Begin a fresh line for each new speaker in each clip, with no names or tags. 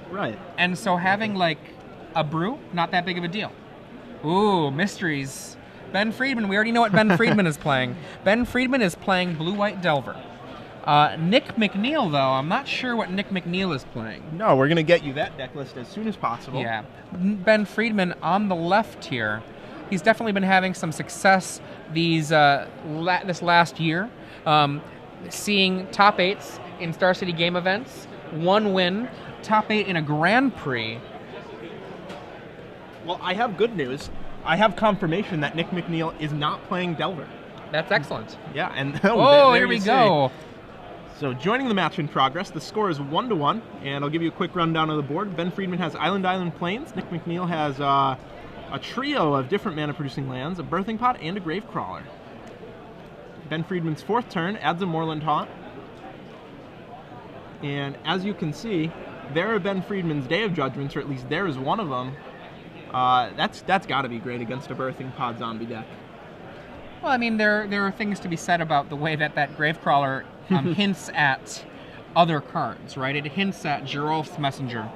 Right.
And so having, like, a brew, not that big of a deal. Ooh, mysteries. Ben Friedman, we already know what Ben Friedman is playing. Ben Friedman is playing Blue-White Delver. Nick McNeil, though, I'm not sure what Nick McNeil is playing.
No, we're going to get you that deck list as soon as possible.
Yeah. Ben Friedman on the left here. He's definitely been having some success this last year. Seeing top 8s in Star City game events, 1 win, top 8 in a Grand Prix.
Well, I have good news. I have confirmation that Nick McNeil is not playing Delver.
That's excellent.
Yeah, and
oh,
there
here we
you
go.
So joining the match in progress, the score is 1-1, and I'll give you a quick rundown of the board. Ben Friedman has Island Plains. Nick McNeil has a trio of different mana-producing lands, a Birthing Pod, and a Gravecrawler. Ben Friedman's 4th turn adds a Moorland Haunt. And as you can see, there are Ben Friedman's Day of Judgments, or at least there is one of them. That's got to be great against a Birthing Pod zombie deck.
Well, I mean, there are things to be said about the way that Gravecrawler hints at other cards, right? It hints at Gerolf's Messenger.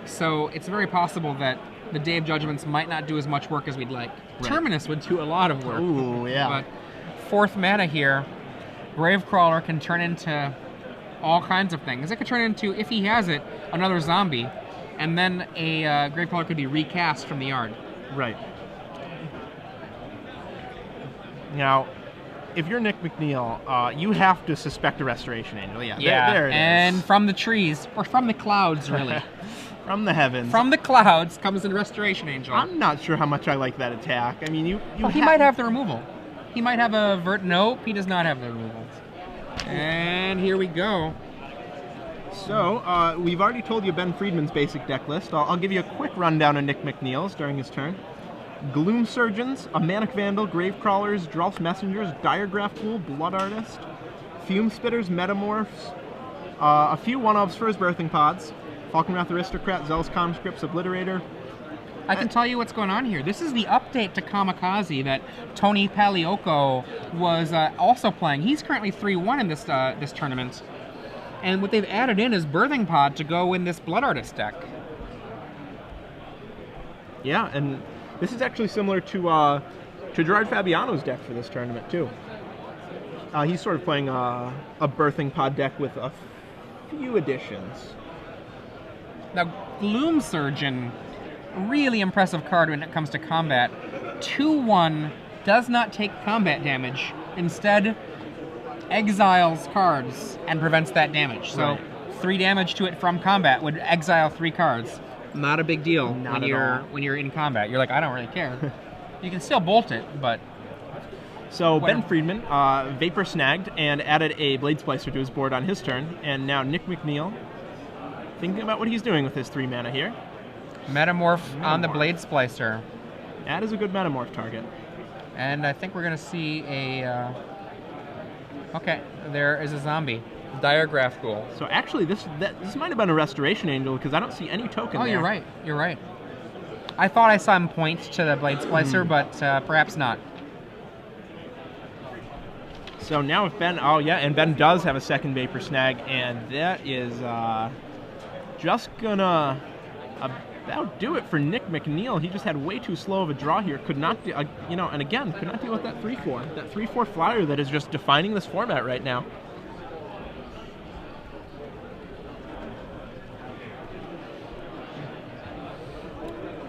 So it's very possible that the Day of Judgments might not do as much work as we'd like. Right. Terminus would do a lot of work.
Ooh, yeah.
But 4th mana here, Gravecrawler can turn into all kinds of things. It could turn into, if he has it, another zombie, and then a Gravecrawler could be recast from the yard.
Right. Now, if you're Nick McNeil, you have to suspect a Restoration Angel. Yeah, there it is.
And from the trees, or from the clouds, really.
From the heavens.
From the clouds comes the Restoration Angel.
I'm not sure how much I like that attack. I mean,
he might have the removal. He might have a Nope, he does not have the removal. And here we go.
So, we've already told you Ben Friedman's basic deck list. I'll give you a quick rundown of Nick McNeil's during his turn. Gloom Surgeons, a Manic Vandal, Gravecrawlers, Gerolf's Messengers, Diregraph Pool, Blood Artist, Fume Spitters, Metamorphs, a few one-ofs for his Birthing Pods, Falconwrath Aristocrat, Zealous Conscripts, Obliterator.
I can tell you what's going on here. This is the update to Kamikaze that Tony Palioco was also playing. He's currently 3-1 in this tournament. And what they've added in is Birthing Pod to go in this Blood Artist deck.
Yeah, and this is actually similar to Gerard Fabiano's deck for this tournament, too. He's sort of playing a Birthing Pod deck with a few additions.
Now, Gloom Surgeon, really impressive card when it comes to combat. 2-1, does not take combat damage. Instead, exiles cards and prevents that damage. So,
right.
3 damage to it from combat would exile 3 cards. Not a big deal
Not
when you're in combat. You're like, I don't really care. You can still bolt it, but...
So Ben Friedman Vapor snagged and added a Blade Splicer to his board on his turn, and now Nick McNeil thinking about what he's doing with his 3 mana here.
Metamorph on the Blade Splicer.
That is a good Metamorph target.
And I think we're going to see a... Okay, there is a zombie. Diregraph Ghoul.
So actually, this might have been a Restoration Angel, because I don't see any token there.
You're right. You're right. I thought I saw him point to the Blade Splicer, but perhaps not.
So now if Ben... Oh, yeah, and Ben does have a second Vapor Snag, and that is just gonna about do it for Nick McNeil. He just had way too slow of a draw here. Could not, and again, could not deal with that 3-4. That 3-4 flyer that is just defining this format right now.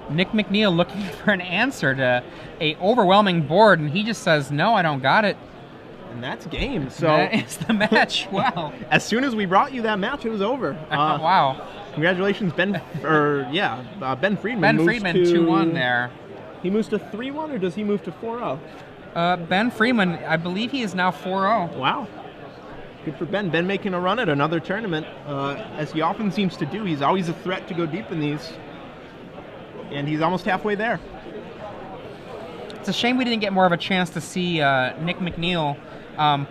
Nick McNeil looking for an answer to a overwhelming board, and he just says, no, I don't got it.
And that's game. So
it's the match. Wow.
As soon as we brought you that match, it was over.
Wow.
Congratulations, Ben Friedman.
Ben Friedman 2-1 there.
He moves to 3-1, or does he move to 4-0?
Ben Friedman, I believe he is now 4-0.
Wow. Good for Ben. Ben making a run at another tournament, as he often seems to do. He's always a threat to go deep in these. And he's almost halfway there.
It's a shame we didn't get more of a chance to see Nick McNeil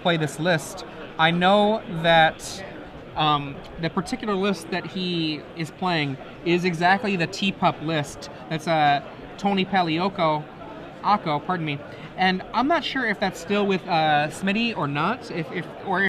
play this list. I know that the particular list that he is playing is exactly the T-Pup list. That's Tony Palioco, pardon me. And I'm not sure if that's still with Smitty or not, or